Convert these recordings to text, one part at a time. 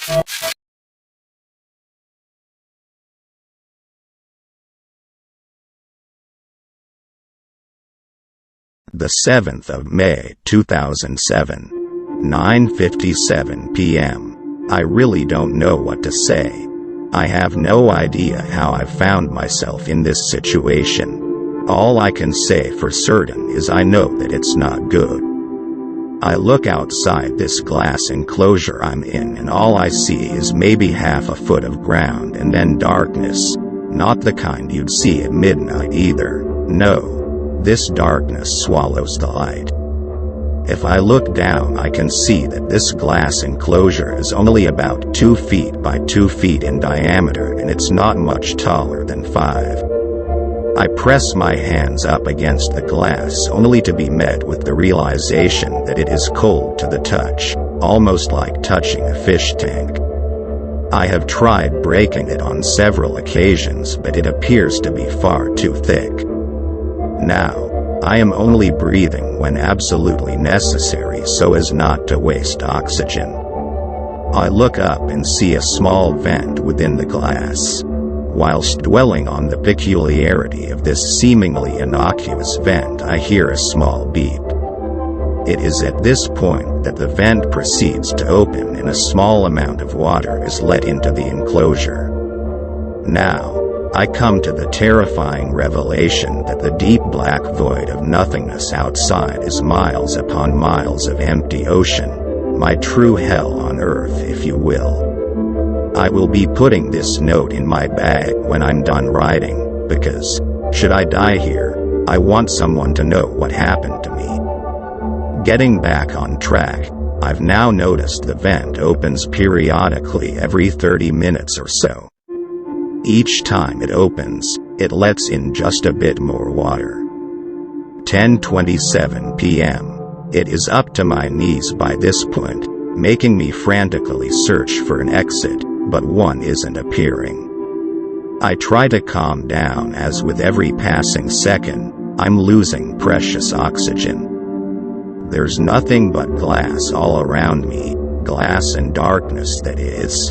The 7th of May 2007, 9:57 p.m. I really don't know what to say. I have no idea how I found myself in this situation. All I can say for certain is I know that it's not good. I look outside this glass enclosure I'm in and all I see is maybe half a foot of ground and then darkness. Not the kind you'd see at midnight either. No. This darkness swallows the light. If I look down, I can see that this glass enclosure is only about 2 feet by 2 feet in diameter, and it's not much taller than 5. I press my hands up against the glass only to be met with the realization that it is cold to the touch, almost like touching a fish tank. I have tried breaking it on several occasions, but it appears to be far too thick. Now, I am only breathing when absolutely necessary so as not to waste oxygen. I look up and see a small vent within the glass. Whilst dwelling on the peculiarity of this seemingly innocuous vent, I hear a small beep. It is at this point that the vent proceeds to open and a small amount of water is let into the enclosure. Now, I come to the terrifying revelation that the deep black void of nothingness outside is miles upon miles of empty ocean, my true hell on earth, if you will. I will be putting this note in my bag when I'm done writing, because, should I die here, I want someone to know what happened to me. Getting back on track, I've now noticed the vent opens periodically every 30 minutes or so. Each time it opens, it lets in just a bit more water. 10:27 p.m. It is up to my knees by this point, making me frantically search for an exit, but one isn't appearing. I try to calm down as with every passing second, I'm losing precious oxygen. There's nothing but glass all around me, glass and darkness that is.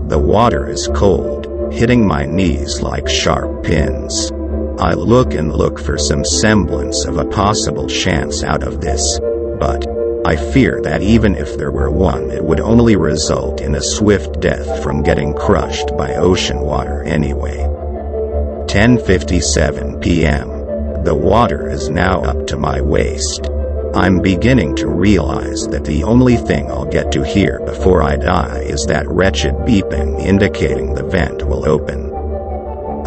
The water is cold, hitting my knees like sharp pins. I look and look for some semblance of a possible chance out of this, but I fear that even if there were one, it would only result in a swift death from getting crushed by ocean water anyway. 10:57 p.m. The water is now up to my waist. I'm beginning to realize that the only thing I'll get to hear before I die is that wretched beeping indicating the vent will open.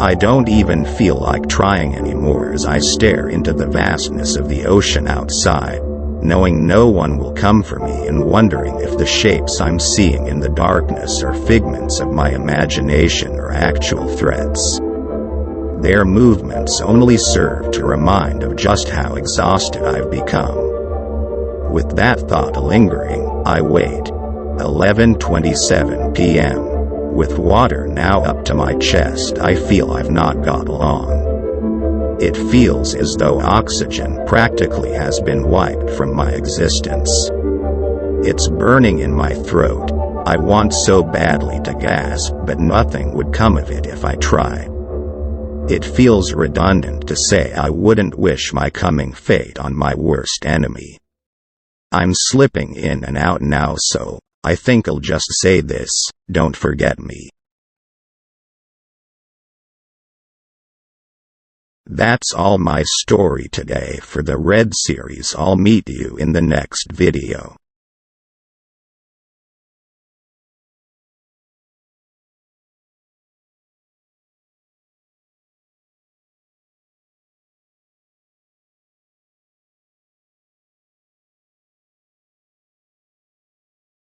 I don't even feel like trying anymore as I stare into the vastness of the ocean outside, knowing no one will come for me and wondering if the shapes I'm seeing in the darkness are figments of my imagination or actual threats. Their movements only serve to remind of just how exhausted I've become. With that thought lingering, I wait. 11:27 p.m. With water now up to my chest, I feel I've not got long. It feels as though oxygen practically has been wiped from my existence. It's burning in my throat. I want so badly to gasp, but nothing would come of it if I tried. It feels redundant to say I wouldn't wish my coming fate on my worst enemy. I'm slipping in and out now, so I think I'll just say this: don't forget me. That's all my story today for the Red series. I'll meet you in the next video.